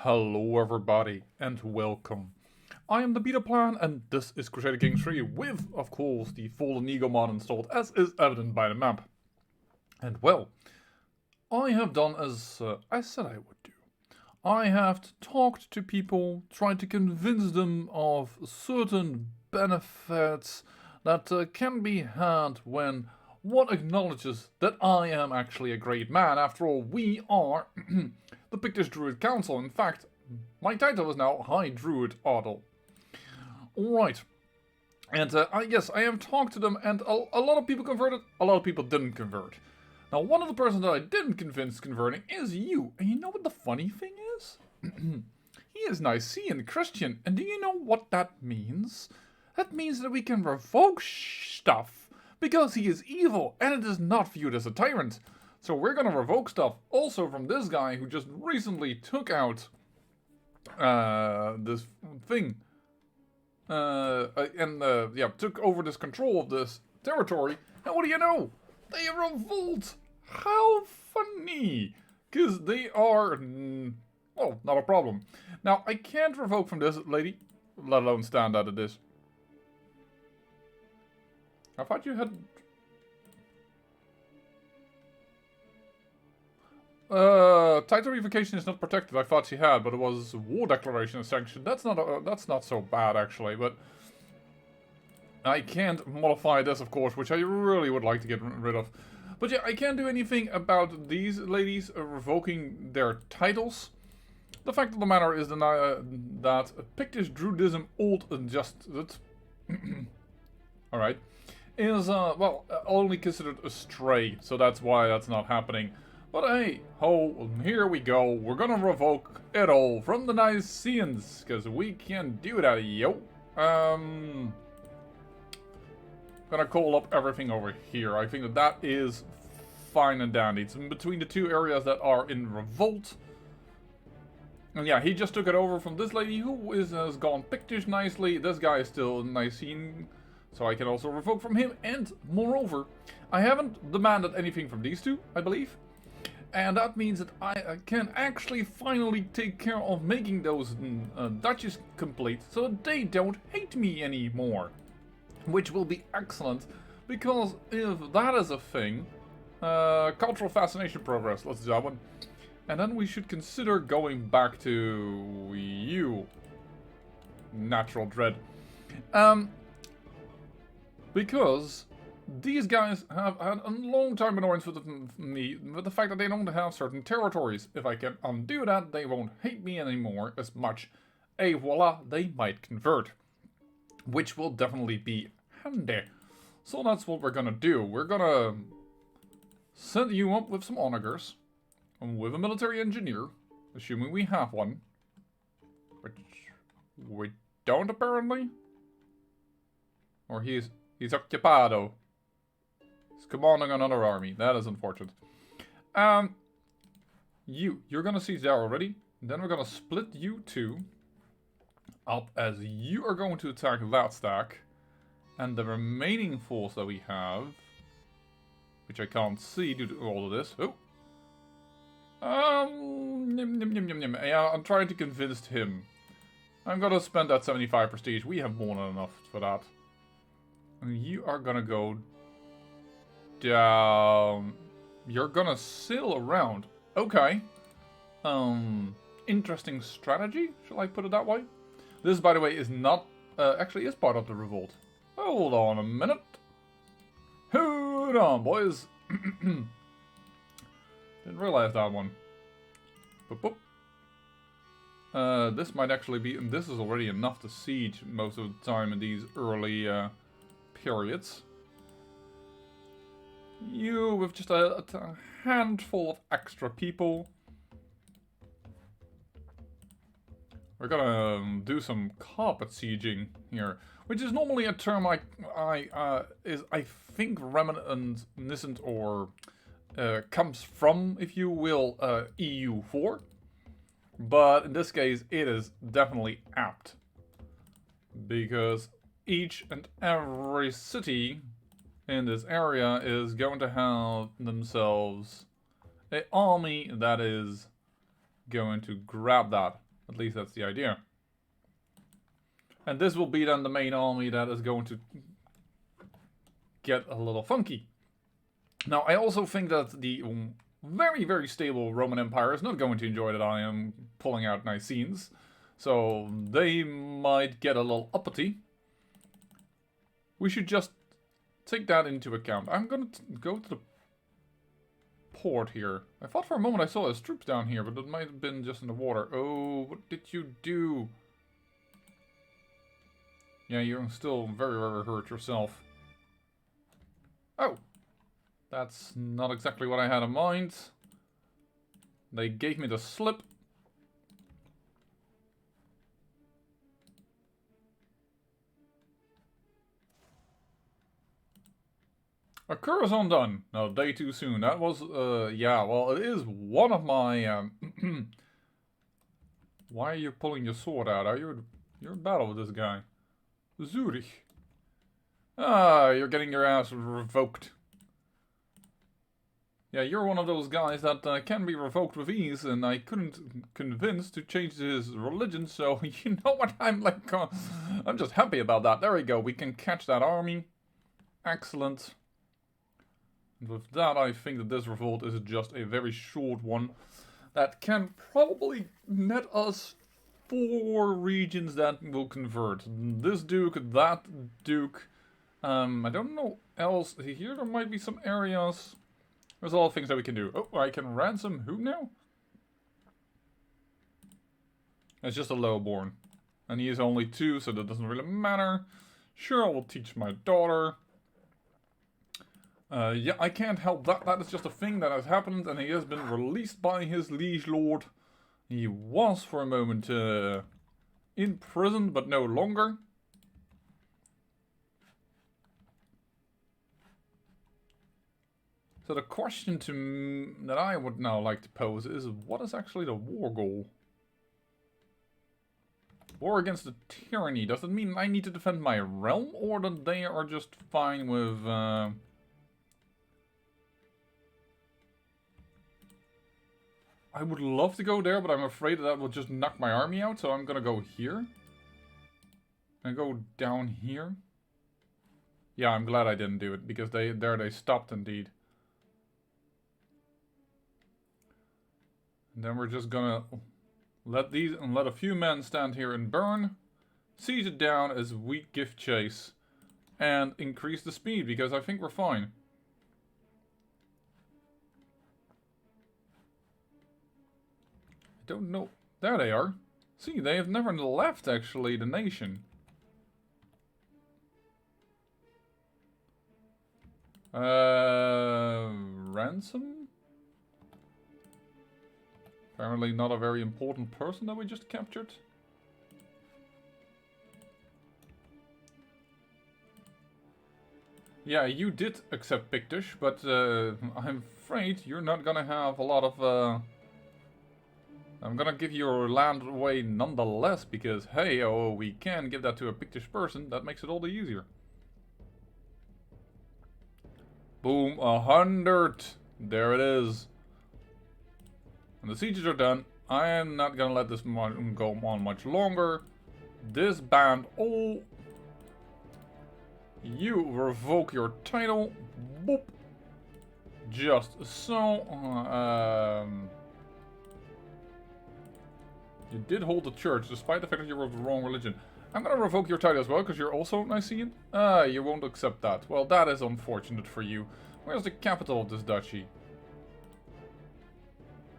Hello everybody, and welcome. I am the Beta Plan, and this is Crusader Kings 3 with, of course, the Fallen Eagle mod installed, as is evident by the map. And well, I have done as I said I would do. I have talked to people, tried to convince them of certain benefits that can be had when one acknowledges that I am actually a great man. After all, we are the Pictish Druid Council. In fact, my title is now High Druid Adel. Alright. And yes, I have talked to them, and a lot of people converted, a lot of people didn't convert. Now, one of the persons that I didn't convince converting is you. And you know what the funny thing is? He is Nicene Christian, and do you know what that means? That means that we can revoke stuff, because he is evil, and it is not viewed as a tyrant. So we're gonna revoke stuff, also from this guy who just recently took out this thing. Took over this control of this territory, and what do you know? They revolt! How funny! Because they are, well, not a problem. Now, I can't revoke from this lady, let alone stand out of this. I thought you had... title revocation is not protected. I thought she had, but it was war declaration sanctioned. That's not so bad actually, but I can't modify this, of course, which I really would like to get rid of. But yeah, I can't do anything about these ladies revoking their titles. The fact of the matter is that Pictish Druidism old adjusted, alright, is, only considered a stray, so that's why that's not happening. But hey, ho, here we go. We're gonna revoke it all from the Niceans, because we can do that, yo. Gonna call up everything over here. I think that is fine and dandy. It's in between the two areas that are in revolt. And yeah, he just took it over from this lady who has gone Pictish nicely. This guy is still Nicene, so I can also revoke from him. And moreover, I haven't demanded anything from these two, I believe. And that means that I can actually finally take care of making those duchies complete so that they don't hate me anymore. Which will be excellent, because if that is a thing, cultural fascination progress, let's do that one. And then we should consider going back to you, Natural Dread. Because these guys have had a long time annoyance with me, with the fact that they don't have certain territories. If I can undo that, they won't hate me anymore as much. Et voila, they might convert. Which will definitely be handy. So that's what we're gonna do. We're gonna set you up with some onagers, and with a military engineer, assuming we have one. Which we don't apparently. Or he's occupado. He's commanding another army. That is unfortunate. You're gonna siege there already. Then we're gonna split you two up, as you are going to attack that stack. And the remaining force that we have, which I can't see due to all of this. Oh. Yeah, I'm trying to convince him. I'm gonna spend that 75 prestige. We have more than enough for that. And you are gonna go down. You're gonna sail around. Okay. Interesting strategy, shall I put it that way? This, by the way, is not, actually is part of the revolt. Hold on a minute. Hold on, boys. Didn't realize that one. Boop, boop. This might actually be, and this is already enough to siege most of the time in these early periods. You with just a handful of extra people. We're gonna do some carpet sieging here, which is normally a term I think reminiscent or comes from, if you will, EU4. But in this case, it is definitely apt, because each and every city in this area is going to have themselves an army that is going to grab that. At least that's the idea. And this will be then the main army that is going to get a little funky. Now, I also think that the very, very stable Roman Empire is not going to enjoy that I am pulling out Nicenes. So they might get a little uppity. We should just take that into account. I'm going to go to the port here. I thought for a moment I saw his troops down here, but it might have been just in the water. Oh, what did you do? Yeah, you're still very, very hurt yourself. Oh. That's not exactly what I had in mind. They gave me the slip. A Curazon done. No, day too soon. That was, yeah, well, it is one of my, Why are you pulling your sword out? You're in battle with this guy. Zurich. Ah, you're getting your ass revoked. Yeah, you're one of those guys that can be revoked with ease, and I couldn't convince to change his religion, so you know what, I'm like, I'm just happy about that. There we go, we can catch that army. Excellent. And with that, I think that this revolt is just a very short one that can probably net us 4 regions that will convert. This duke, that duke. I don't know else. Here there might be some areas. There's a lot of things that we can do. Oh, I can ransom who now? It's just a lowborn. And he is only 2, so that doesn't really matter. Sure, I will teach my daughter. Yeah, I can't help that. That is just a thing that has happened, and he has been released by his liege lord. He was for a moment in prison, but no longer. So the question that I would now like to pose is, what is actually the war goal? War against the tyranny. Does it mean I need to defend my realm, or that they are just fine with... I would love to go there, but I'm afraid that will just knock my army out, so I'm gonna go here. And go down here. Yeah, I'm glad I didn't do it, because they stopped indeed. And then we're just gonna let a few men stand here and burn, siege it down as we give chase, and increase the speed, because I think we're fine. I don't know. There they are. See, they have never left, actually, the nation. Ransom? Apparently not a very important person that we just captured. Yeah, you did accept Pictish, but I'm afraid you're not gonna have a lot of... I'm gonna give your land away nonetheless, because hey, oh, we can give that to a Pictish person. That makes it all the easier. Boom, 100! There it is. And the sieges are done. I am not gonna let this go on much longer. This band, oh, you revoke your title. Boop. Just so. You did hold the church, despite the fact that you were of the wrong religion. I'm gonna revoke your title as well, because you're also Nicene. You won't accept that. Well, that is unfortunate for you. Where's the capital of this duchy?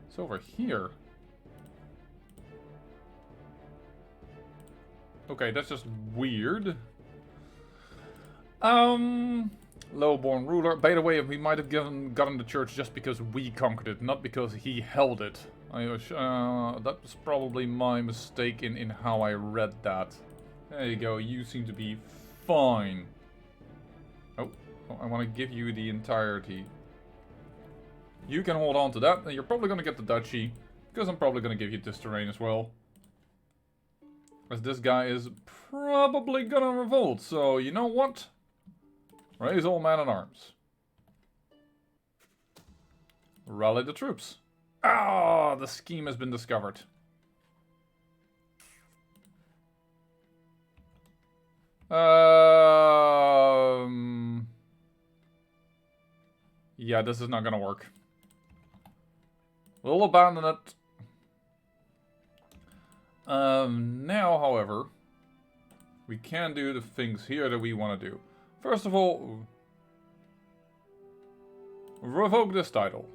It's over here. Okay, that's just weird. Lowborn ruler. By the way, we might have gotten the church just because we conquered it, not because he held it. That was probably my mistake in how I read that. There you go, you seem to be fine. Oh, I want to give you the entirety. You can hold on to that, and you're probably going to get the duchy, because I'm probably going to give you this terrain as well. As this guy is probably going to revolt, so you know what? Raise all men at arms. Rally the troops. Ah, the scheme has been discovered. Yeah, this is not gonna work. We'll abandon it. Now, however, we can do the things here that we want to do. First of all, revoke this title.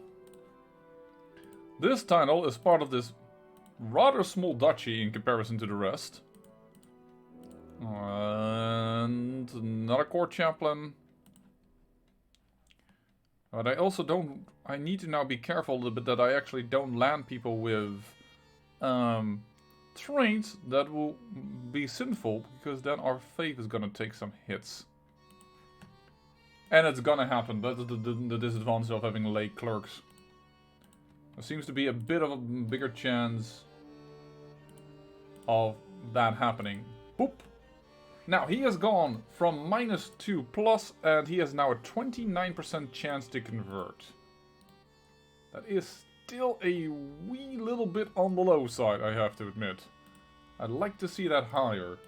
This title is part of this rather small duchy in comparison to the rest. And another court chaplain. But I also don't... I need to now be careful a little bit that I actually don't land people with traits that will be sinful, because then our faith is gonna take some hits. And it's gonna happen. That's the disadvantage of having lay clerks. There seems to be a bit of a bigger chance of that happening. Boop! Now, he has gone from -2 plus, and he has now a 29% chance to convert. That is still a wee little bit on the low side, I have to admit. I'd like to see that higher.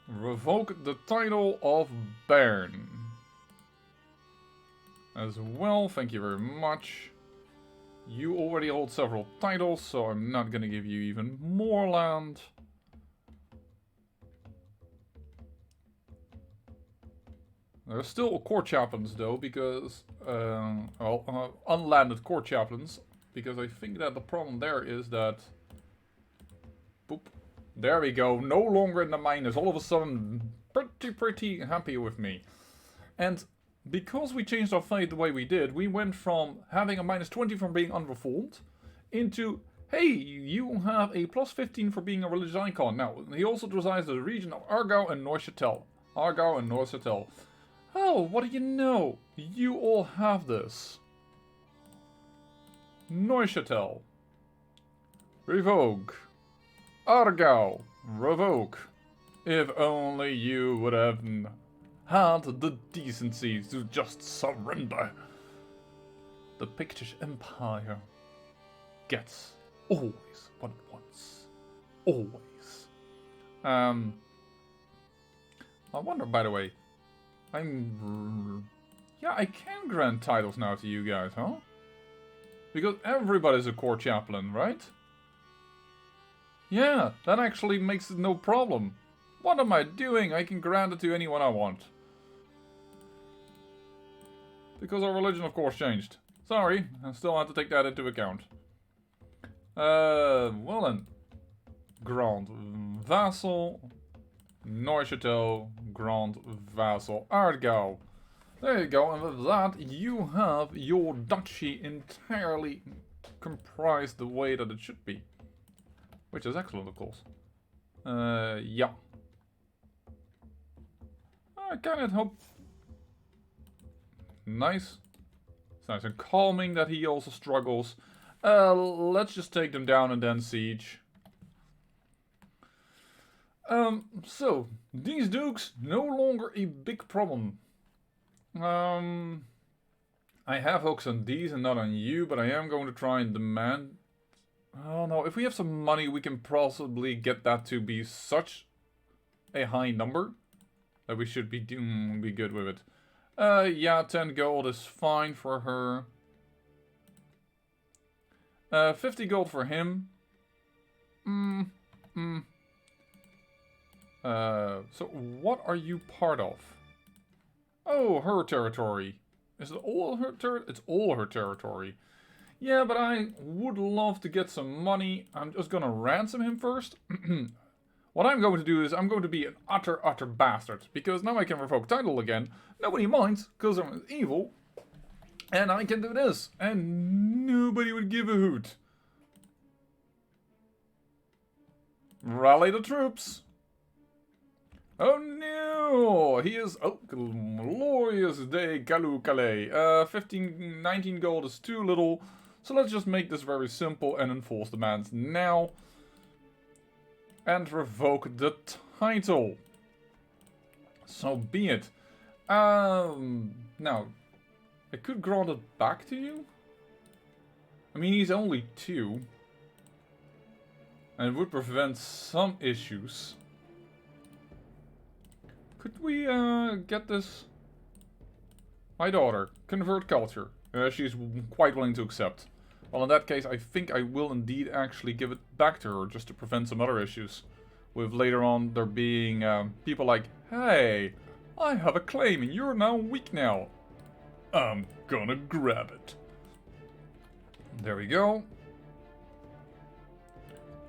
Revoke the title of Baron. As well, thank you very much. You already hold several titles, so I'm not gonna give you even more land. There's still court chaplains though, because, unlanded court chaplains, because I think that the problem there is that, boop, there we go, no longer in the minus, all of a sudden pretty happy with me. And because we changed our fate the way we did, we went from having a -20 from being unreformed, into, hey, you have a +15 for being a religious icon. Now, he also resides in the region of Argau and Neuchâtel. Argau and Neuchâtel. Oh, what do you know? You all have this. Neuchâtel. Revoke. Argau. Revoke. If only you would have had the decency to just surrender. The Pictish Empire gets always what it wants. Always. I wonder, by the way, yeah, I can grant titles now to you guys, huh? Because everybody's a court chaplain, right? Yeah, that actually makes it no problem. What am I doing? I can grant it to anyone I want. Because our religion, of course, changed. Sorry, I still have to take that into account. Well then. Grand Vassal. Neuchâtel, Grand Vassal, Argau. There you go, and with that you have your duchy entirely comprised the way that it should be. Which is excellent, of course. Yeah. I kind of hope... Nice. It's nice and calming that he also struggles. Let's just take them down and then siege. So, these dukes, no longer a big problem. I have hooks on these and not on you, but I am going to try and demand... Oh no, if we have some money, we can possibly get that to be such a high number that we should be good with it. Yeah, 10 gold is fine for her. 50 gold for him. So what are you part of? Oh, her territory. Is it all her territory? It's all her territory. Yeah, but I would love to get some money. I'm just gonna ransom him first. What I'm going to do is I'm going to be an utter bastard. Because now I can revoke title again. Nobody minds, because I'm evil. And I can do this. And nobody would give a hoot. Rally the troops. Oh no! He is... Oh, glorious day, Kalu Calais. 19 gold is too little. So let's just make this very simple and enforce demands now. And revoke the title. So be it. Now, I could grant it back to you. I mean, he's only 2. And it would prevent some issues. Could we get this? My daughter, convert culture. She's quite willing to accept. Well, in that case, I think I will indeed actually give it back to her, just to prevent some other issues. With later on there being people like, hey, I have a claim and you're now weak now. I'm gonna grab it. There we go.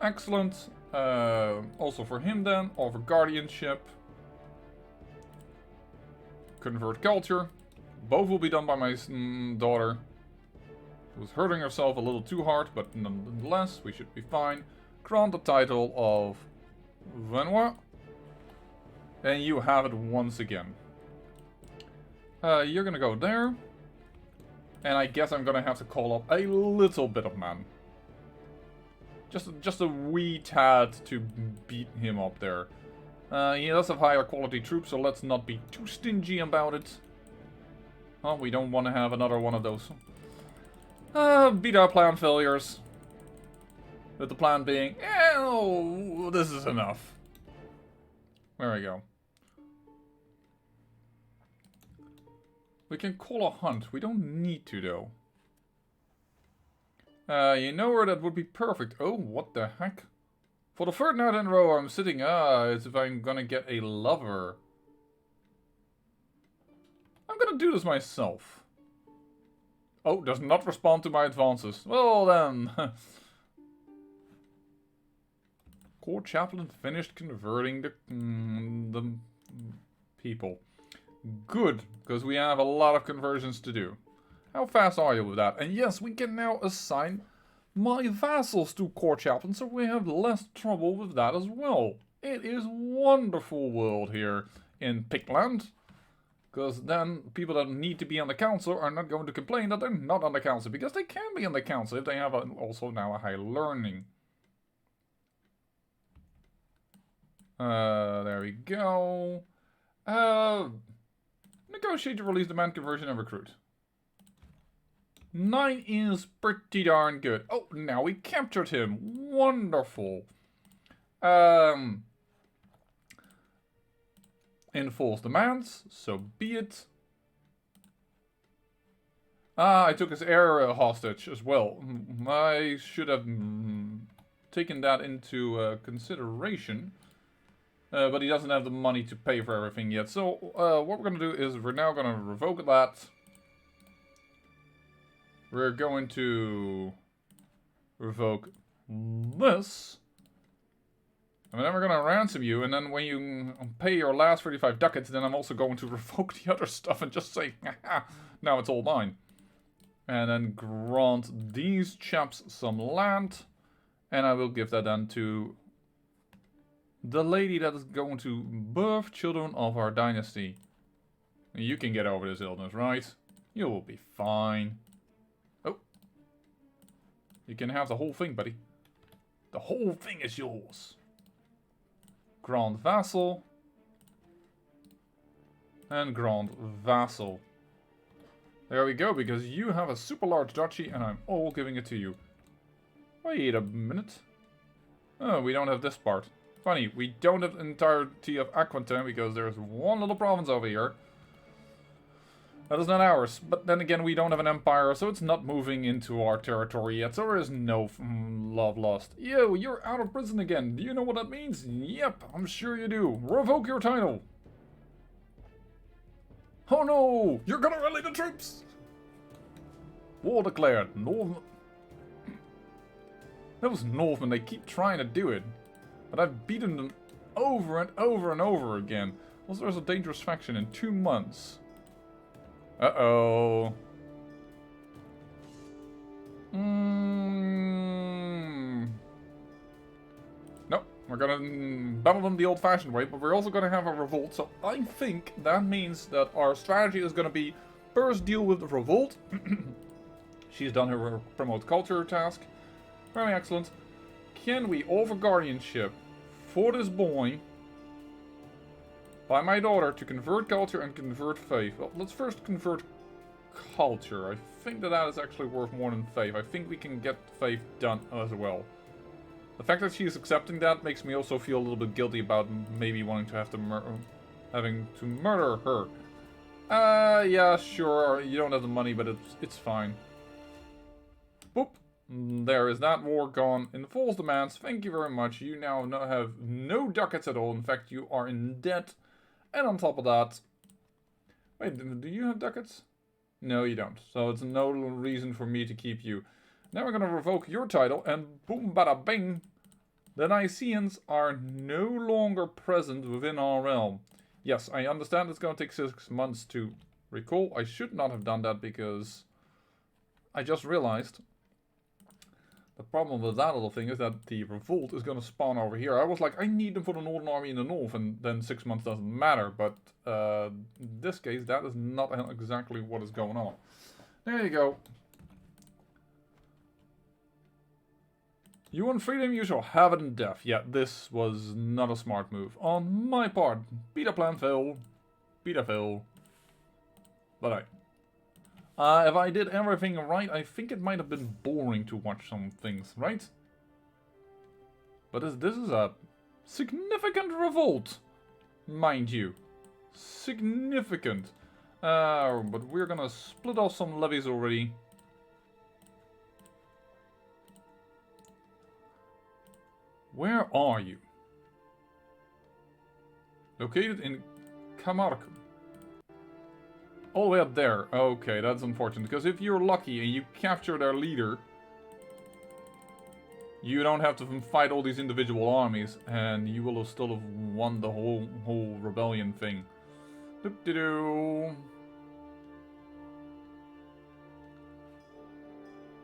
Excellent. Also for him then, offer guardianship. Convert culture. Both will be done by my daughter. Who's hurting herself a little too hard, but nonetheless, we should be fine. Grant the title of Venois. And you have it once again. You're gonna go there. And I guess I'm gonna have to call up a little bit of man. Just a wee tad to beat him up there. He does have higher quality troops, so let's not be too stingy about it. Oh, we don't want to have another one of those. Beat our plan failures. With the plan being, oh, this is enough. There we go. We can call a hunt. We don't need to, though. You know where that would be perfect. Oh, what the heck? For the third night in a row I'm sitting, as if I'm gonna get a lover. I'm gonna do this myself. Oh, does not respond to my advances. Well then. Court chaplain finished converting the people. Good, because we have a lot of conversions to do. How fast are you with that? And yes, we can now assign my vassals to court chaplain, so we have less trouble with that as well. It is wonderful world here in Pigland. Because then people that need to be on the council are not going to complain that they're not on the council. Because they can be on the council if they have also now a high learning. There we go. Negotiate to release demand conversion and recruit. 9 is pretty darn good. Oh, now we captured him. Wonderful. Enforce demands, so be it. I took his heir hostage as well. I should have taken that into consideration. But he doesn't have the money to pay for everything yet. So what we're going to do is we're now going to revoke that. We're going to revoke this. And then we're going to ransom you. And then when you pay your last 35 ducats, then I'm also going to revoke the other stuff and just say, haha, now it's all mine. And then grant these chaps some land. And I will give that then to the lady that is going to birth children of our dynasty. You can get over this illness, right? You will be fine. Oh. You can have the whole thing, buddy. The whole thing is yours. Grand Vassal. And Grand Vassal. There we go, because you have a super large duchy and I'm all giving it to you. Wait a minute. Oh, we don't have this part. Funny, we don't have the entirety of Aquitaine because there's one little province over here. That is not ours. But then again, we don't have an empire, so it's not moving into our territory yet. So there is no love lost. Yo, you're out of prison again. Do you know what that means? Yep, I'm sure you do. Revoke your title. Oh no! You're gonna rally the troops! War declared. Northern... Those Northmen, they keep trying to do it. But I've beaten them over and over and over again. Also, there's a dangerous faction in 2 months. Uh-oh. No, we're gonna battle them the old-fashioned way, but we're also gonna have a revolt. So I think that means that our strategy is gonna be first deal with the revolt. She's done her promote culture task. Very excellent. Can we offer guardianship for this boy by my daughter to convert culture and convert faith? Well, let's first convert culture. I think that is actually worth more than faith. I think we can get faith done as well. The fact that she is accepting that makes me also feel a little bit guilty about maybe wanting to have to having to murder her. Yeah, sure, you don't have the money, but it's fine. Boop. There is that war gone. Enforce demands, thank you very much. You now have no ducats at all. In fact, you are in debt. And on top of that... Wait, do you have ducats? No, you don't. So it's no reason for me to keep you. Now we're gonna revoke your title, and boom bada bing! The Niceans are no longer present within our realm. Yes, I understand it's gonna take 6 months to recall. I should not have done that because I just realized the problem with that little thing is that the revolt is gonna spawn over here. I was like, I need them for the Northern Army in the north, and then 6 months doesn't matter. But in this case, that is not exactly what is going on. There you go. You want freedom, you shall have it in death. Yeah, this was not a smart move on my part. Beta plan fail. Beta fail. But if I did everything right, I think it might have been boring to watch some things, right? But this is a significant revolt, mind you. Significant. But we're gonna split off some levies already. Where are you? Located in Camargo. All the way up there. Okay, that's unfortunate. Because if you're lucky and you capture their leader, you don't have to fight all these individual armies, and you will still have won the whole rebellion thing. Doop-de-doo.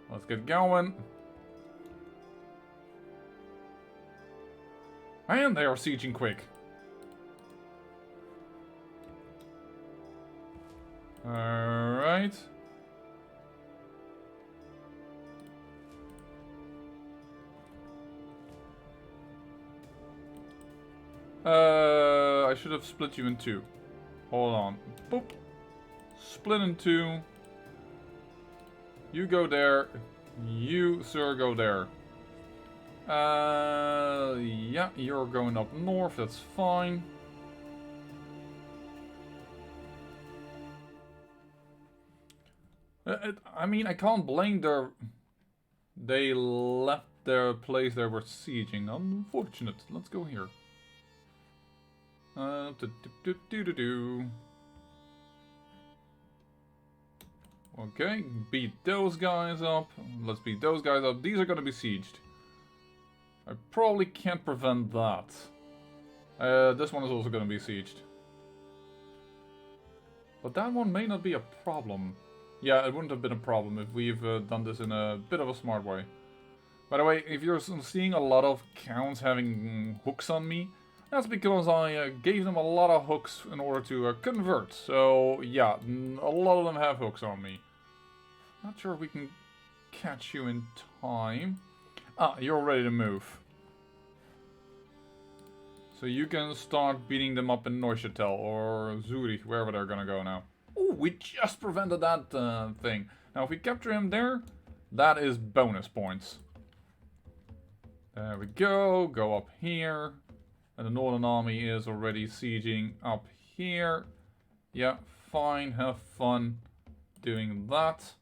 Let's get going. And they are sieging quick. Alright. I should have split you in two. Hold on. Boop. Split in two. You go there. You, sir, go there. Yeah, you're going up north, that's fine. I mean, I can't blame they left their place they were sieging. Unfortunate. Let's go here. Okay, beat those guys up. Let's beat those guys up. These are gonna be sieged. I probably can't prevent that. This one is also going to be sieged. But that one may not be a problem. Yeah, it wouldn't have been a problem if we've done this in a bit of a smart way. By the way, if you're seeing a lot of counts having hooks on me, that's because I gave them a lot of hooks in order to convert. So, yeah, a lot of them have hooks on me. Not sure if we can catch you in time. Ah, you're ready to move. So you can start beating them up in Neuchâtel or Zurich, wherever they're gonna go now. Oh, we just prevented that thing. Now if we capture him there, that is bonus points. There we go, go up here. And the Northern Army is already sieging up here. Yeah, fine, have fun doing that.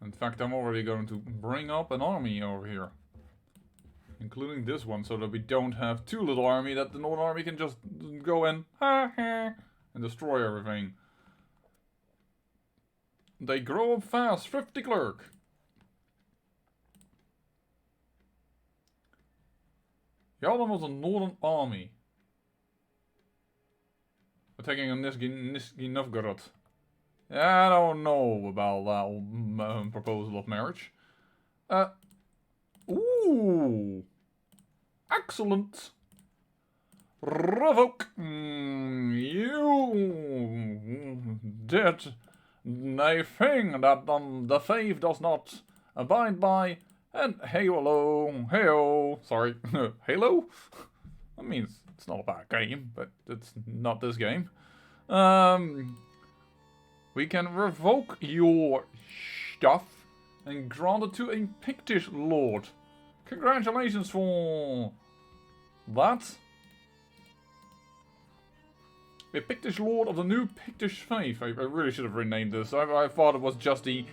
In fact, I'm already going to bring up an army over here. Including this one, so that we don't have two little army that the Northern Army can just go in and destroy everything. They grow up fast, thrifty clerk. Ja, dat was een Northern Army. Attacking on Nizhny Novgorod. I don't know about that proposal of marriage. Ooh. Excellent. Revoke. You did a thing that the faith does not abide by. And Halo. Hey-oh. Sorry. Halo? That means it's not a bad game, but it's not this game. We can revoke your stuff and grant it to a Pictish lord. Congratulations for that. A Pictish Lord of the New Pictish Faith. I really should have renamed this. I thought it was just the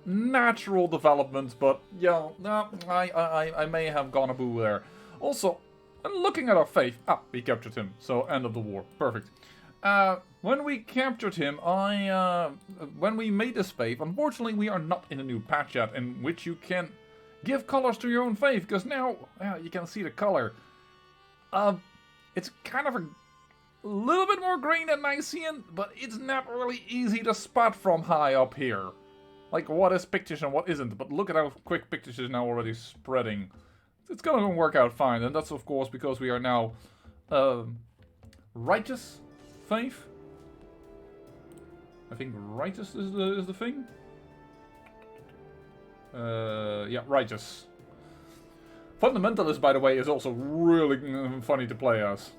natural development, but yeah, no, I may have gone a boo there. Also, looking at our faith, we captured him, so end of the war, perfect. When we captured him, when we made this faith, unfortunately we are not in a new patch yet, in which you can give colors to your own faith, because now, you can see the color. It's kind of a little bit more green than Nicean, but it's not really easy to spot from high up here. Like, what is Pictish and what isn't, but look at how quick Pictish is now already spreading. It's gonna work out fine, and that's of course because we are now, righteous faith. I think righteous is the thing. Yeah, righteous. Fundamentalist, by the way, is also really funny to play as.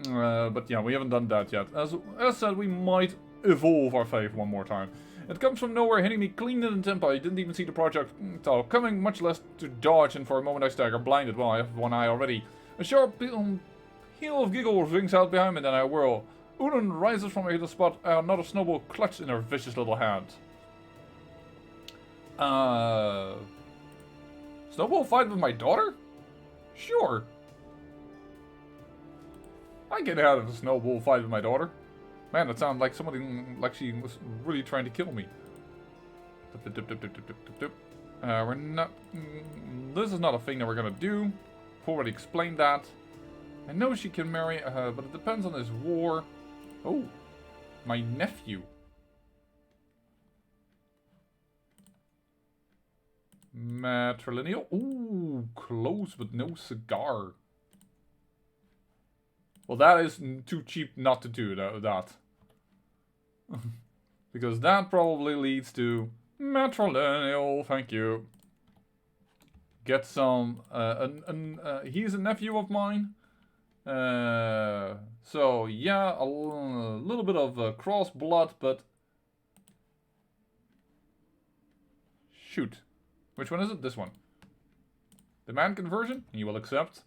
But yeah, we haven't done that yet. As said, we might evolve our faith one more time. It comes from nowhere, hitting me clean in the tempo. I didn't even see the projectile coming, much less to dodge, and for a moment I stagger, blinded. Well, I have one eye already. A sharp peal of giggles rings out behind me, then I whirl. Udon rises from a hidden spot, another snowball clutched in her vicious little hand. Snowball fight with my daughter? Sure. I get out of a snowball fight with my daughter. Man, that sounded like somebody, like she was really trying to kill me. We're not... This is not a thing that we're gonna do. I've already explained that. I know she can marry, but it depends on this war. Oh, my nephew. Matrilineal. Ooh, close but no cigar. Well, that is too cheap not to do that. Because that probably leads to matrilineal, thank you. Get some, he's a nephew of mine. So, yeah, a little bit of cross blood, but... Shoot. Which one is it? This one. Demand conversion? You will accept.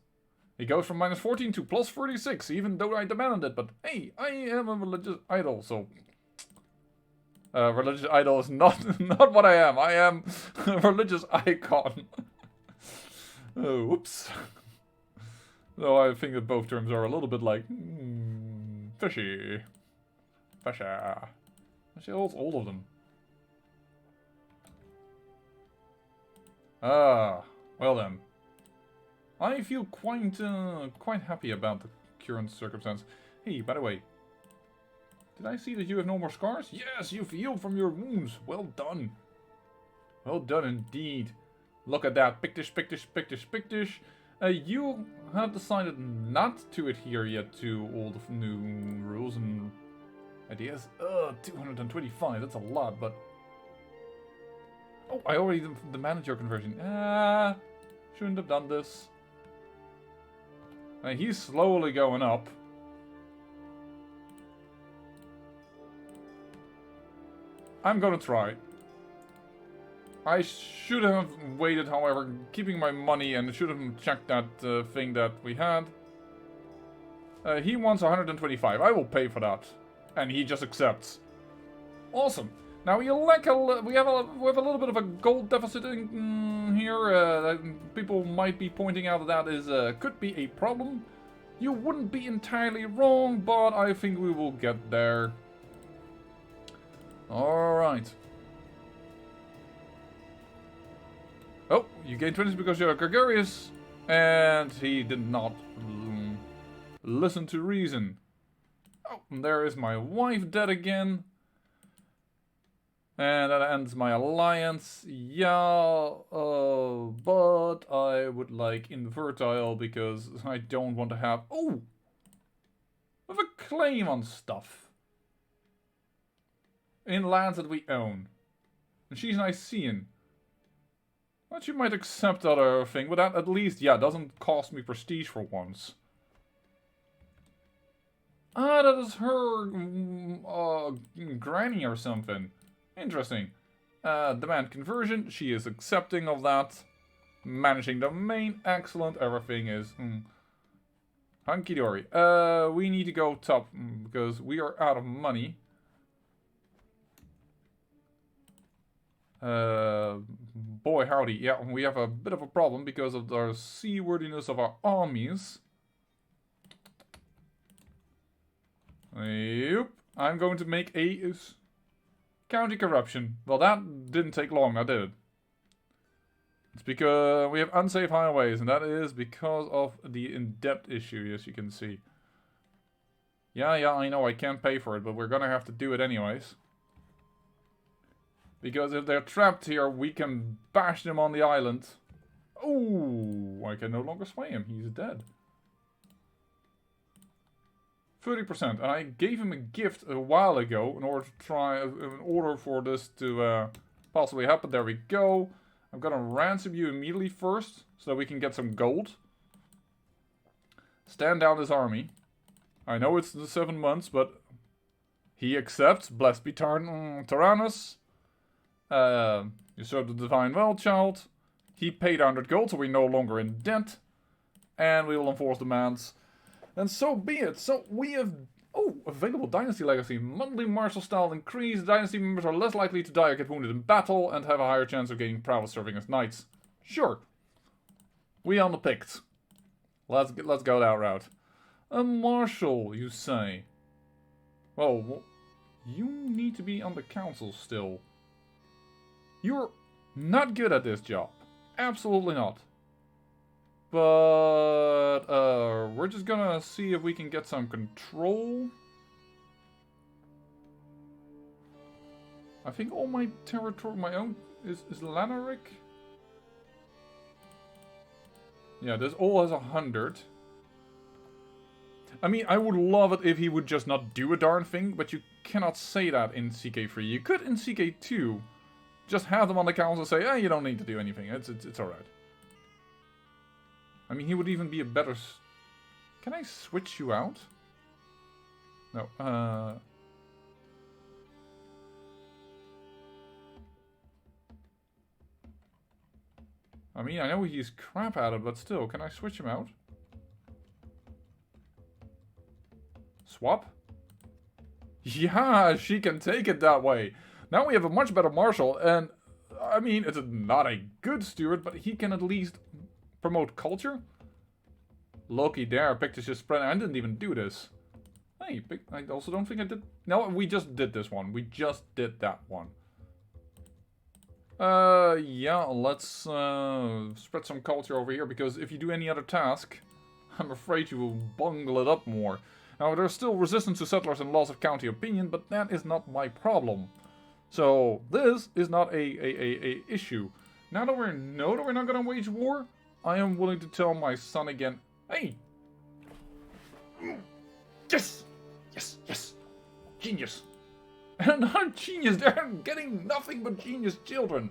He goes from -14 to +36, even though I demanded it. But hey, I am a religious idol, so... religious idol is not what I am. I am a religious icon. Oh, whoops. So I think that both terms are a little bit like... fishy. Fishy. Actually, all of them. Well then. I feel quite happy about the current circumstance. Hey, by the way, did I see that you have no more scars? Yes, you've healed from your wounds. Well done. Well done indeed. Look at that. Pictish, Pictish, Pictish, Pictish. You have decided not to adhere yet to all the new rules and ideas. 225, that's a lot, but... Oh, I already demanded your conversion. Shouldn't have done this. He's slowly going up. I'm gonna try. I should have waited, however, keeping my money, and should have checked that thing that we had. He wants 125. I will pay for that. And he just accepts. Awesome. Now we lack we have a little bit of a gold deficit in here. People might be pointing out that is could be a problem. You wouldn't be entirely wrong, but I think we will get there. All right. Oh, you gain 20 because you're gregarious, and he did not listen to reason. Oh, and there is my wife dead again. And that ends my alliance. Yeah, but I would like infertile because I don't want to have... Oh! I have a claim on stuff. In lands that we own. And she's Nicean. But you might accept that other thing, but that at least, yeah, doesn't cost me prestige for once. Ah, that is her granny or something. Interesting. Demand conversion. She is accepting of that. Managing domain. Excellent. Everything is... Hunky dory. We need to go top because we are out of money. Boy howdy, yeah, we have a bit of a problem because of the seaworthiness of our armies. Yep, I'm going to make a county corruption. Well, that didn't take long, now did it? It's because we have unsafe highways, and that is because of the in-depth issue, as you can see. Yeah, I know I can't pay for it, but we're gonna have to do it anyways. Because if they're trapped here, we can bash them on the island. Oh, I can no longer sway him. He's dead. 30%. And I gave him a gift a while ago in order for this to possibly happen. There we go. I'm gonna ransom you immediately first, so that we can get some gold. Stand down this army. I know it's the 7 months, but he accepts. Blessed be Tyrannus. You serve the divine well, child. He paid 100 gold, so we're no longer in debt. And we will enforce demands. And so be it. So we have... Oh, available dynasty legacy. Monthly martial style increase. Dynasty members are less likely to die or get wounded in battle and have a higher chance of gaining prowess serving as knights. Sure. We on the picked. Let's go that route. A marshal, you say? Well, you need to be on the council still. You're not good at this job. Absolutely not. But, we're just gonna see if we can get some control. I think all my territory, my own, is Laneric? Yeah, this all has 100. I mean, I would love it if he would just not do a darn thing, but you cannot say that in CK3. You could in CK2. Just have them on the council and say, you don't need to do anything. It's alright. I mean, he would even be a better... Can I switch you out? No, I mean, I know he's crap at it, but still, can I switch him out? Swap? Yeah, she can take it that way. Now we have a much better marshal, and... I mean, it's not a good steward, but he can at least promote culture. Loki there picked his spread. I didn't even do this. Hey, I also don't think I did... No, we just did this one. We just did that one. Yeah, let's spread some culture over here, because if you do any other task, I'm afraid you will bungle it up more. Now, there's still resistance to settlers and loss of county opinion, but that is not my problem. So, this is not a issue. Now that we know that we're not going to wage war, I am willing to tell my son again, hey! Yes! Yes, yes! Genius! And not genius, they're getting nothing but genius children.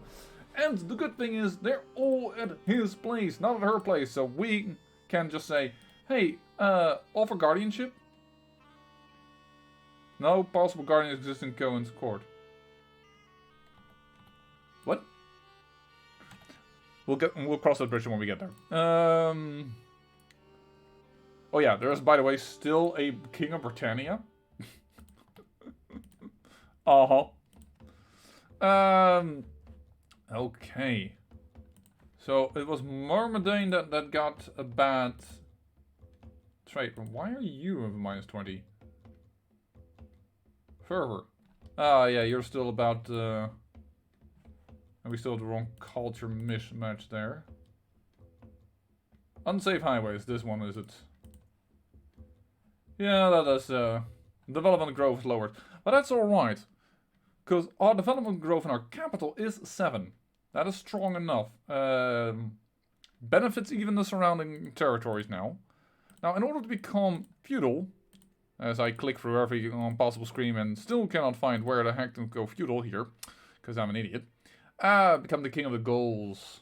And the good thing is, they're all at his place, not at her place. So we can just say, hey, offer guardianship? No possible guardian exists in Cohen's court. What? We'll cross that bridge when we get there. Oh yeah, there is, by the way, still a King of Britannia. Okay. So it was Marmaduke that got a bad trait. Why are you of -20? Fervor. Ah, yeah, you're still about... and we still have the wrong culture mismatch there. Unsafe highways, this one is it. Yeah, that is... development growth is lowered. But that's alright. Because our development growth in our capital is 7. That is strong enough. Benefits even the surrounding territories now. Now, in order to become feudal, as I click through every possible screen and still cannot find where the heck to go feudal here, because I'm an idiot, become the king of the Gauls.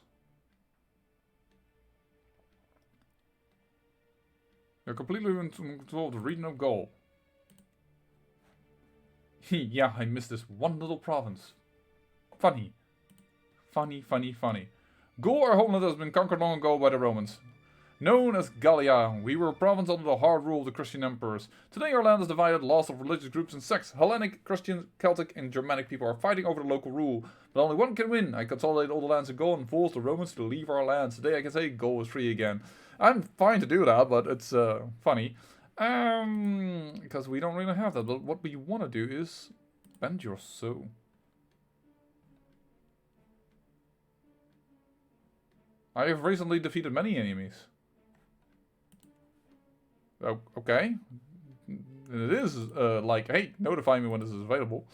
You're completely in control of the region of Gaul. Yeah, I missed this one little province. Funny. Funny. Gaul, our homeland, has been conquered long ago by the Romans. Known as Gallia, we were a province under the hard rule of the Christian emperors. Today our land is divided, lost of religious groups and sects. Hellenic, Christian, Celtic and Germanic people are fighting over the local rule. But only one can win. I consolidate all the lands of Gaul and force the Romans to leave our lands. Today I can say Gaul is free again. I'm fine to do that, but it's funny. Because we don't really have that. But what we want to do is bend your soul. I have recently defeated many enemies. Oh, okay. It is like, hey, notify me when this is available.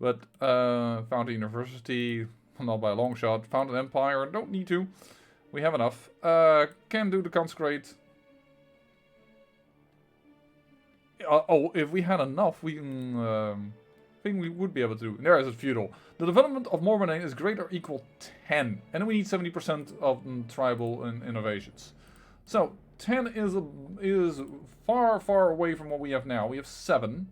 But found a university, not by a long shot. Found an empire, don't need to. We have enough. Can do the consecrate. Oh, if we had enough, we can. Think we would be able to do. There is a feudal. The development of Mormon is greater or equal 10, and we need 70% of tribal innovations. So 10 is far away from what we have now. We have 7,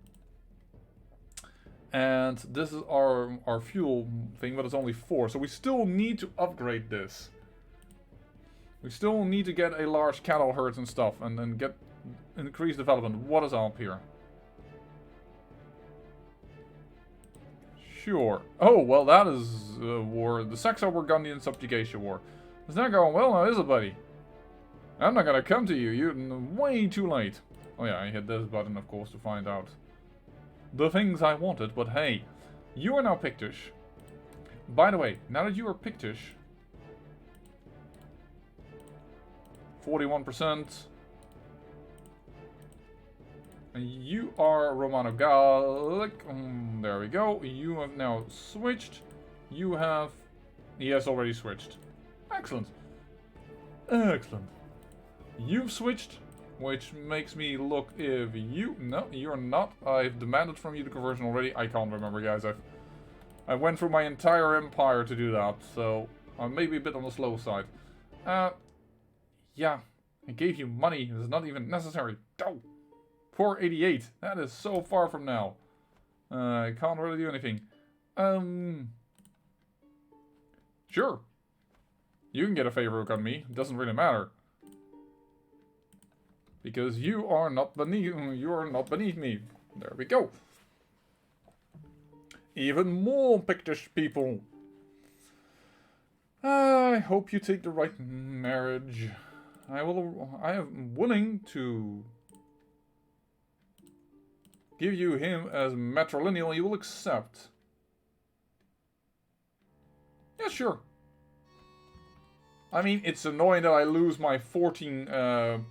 and this is our fuel thing, but it's only 4. So we still need to upgrade this. We still need to get a large cattle herd and stuff, and then get increased development. What is up here? Sure. Oh, well, that is war. The Saxo-Burgundian subjugation war. Is that going well now, is it, buddy? I'm not gonna come to you. You're way too late. Oh yeah, I hit this button, of course, to find out the things I wanted. But hey, you are now Pictish. By the way, now that you are Pictish, 41%. You are Romano-Gallic. There we go. You have now switched. You have... He has already switched. Excellent. Excellent. You've switched, which makes me look if you... No, you're not. I've demanded from you the conversion already. I can't remember, guys. I went through my entire empire to do that, so I may be a bit on the slow side. Yeah. I gave you money. It's not even necessary. Go! 488. That is so far from now. I can't really do anything. Sure. You can get a favor on me. It doesn't really matter. Because you are not beneath me. There we go. Even more Pictish people. I hope you take the right marriage. I am willing to give you him as matrilineal. You will accept. Yeah, sure. I mean, it's annoying that I lose my 14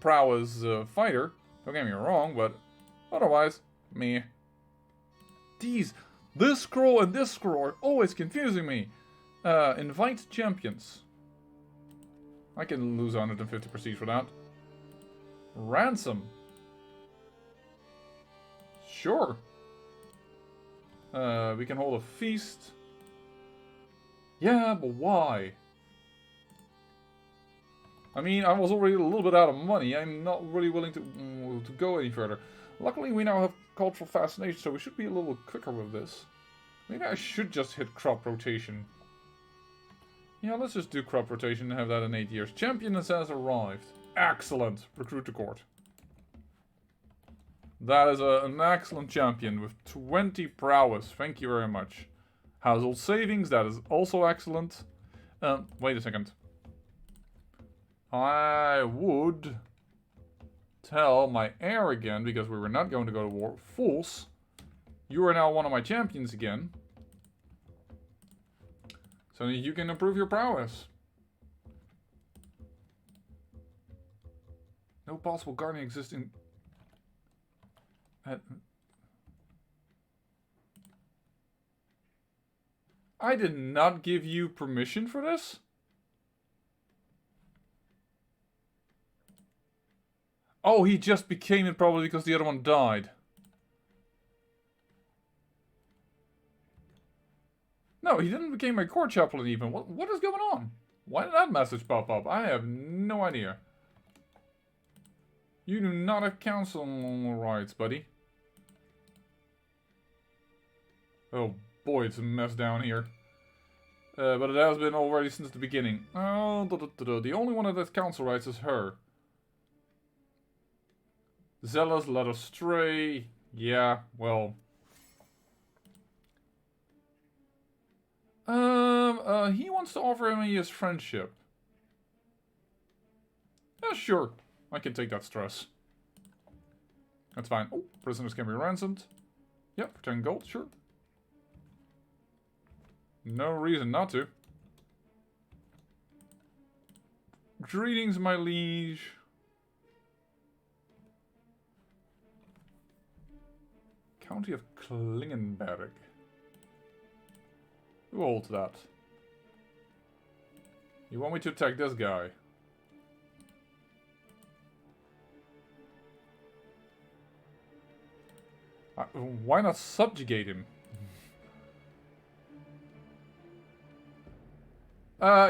prowess fighter. Don't get me wrong, but otherwise, meh. This scroll and this scroll are always confusing me. Invite champions. I can lose 150 prestige for that. Ransom. Sure. We can hold a feast. Yeah, but why? I mean, I was already a little bit out of money. I'm not really willing to go any further. Luckily, we now have cultural fascination, so we should be a little quicker with this. Maybe I should just hit crop rotation. Yeah, let's just do crop rotation and have that in 8 years. Champion has arrived. Excellent. Recruit to court. That is an excellent champion with 20 prowess. Thank you very much. Household savings, that is also excellent. Wait a second. I would tell my heir again, because we were not going to go to war. Fools. You are now one of my champions again. So you can improve your prowess. No possible gardening existing. I did not give you permission for this? Oh, he just became it probably because the other one died. No, he didn't become my court chaplain even. What is going on? Why did that message pop up? I have no idea. You do not have council rights, buddy. Oh boy, it's a mess down here. But it has been already since the beginning. Oh, the only one that has council rights is her. Zealous, led astray. Yeah, well. He wants to offer me his friendship. Yeah, sure. I can take that stress. That's fine. Oh, prisoners can be ransomed. Yep, for 10 gold, sure. No reason not to. Greetings, my liege. County of Klingenberg. Who holds that? You want me to attack this guy? Why not subjugate him?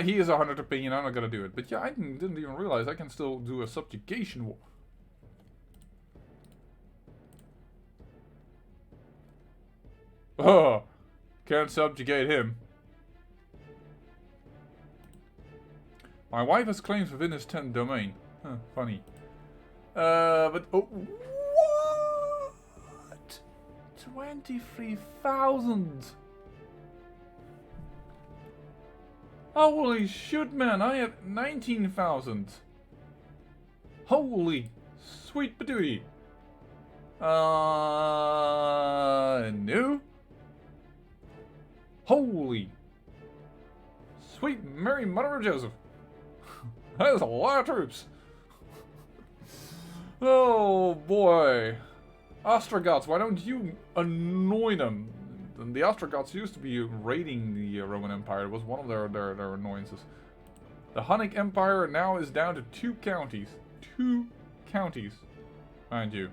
He is 100 opinion, I'm not gonna do it. But yeah, I didn't even realize I can still do a subjugation war. Oh, can't subjugate him. My wife has claims within his 10th domain. Huh, funny. But oh, what? 23,000. Holy shoot, man! I have 19,000. Holy sweet badooey. No. Holy sweet Mary Mother of Joseph. That is a lot of troops. Oh boy. Ostrogoths, why don't you annoy them? The Ostrogoths used to be raiding the Roman Empire. It was one of their annoyances. The Hunnic Empire now is down to 2 counties. 2 counties. Mind you.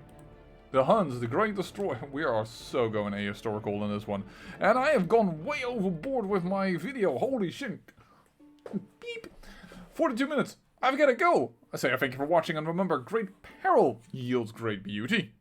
The Huns, the Great Destroyer. We are so going ahistorical in this one. And I have gone way overboard with my video. Holy shit. Beep. 42 minutes. I've got to go. I say thank you for watching, and remember, great peril yields great beauty.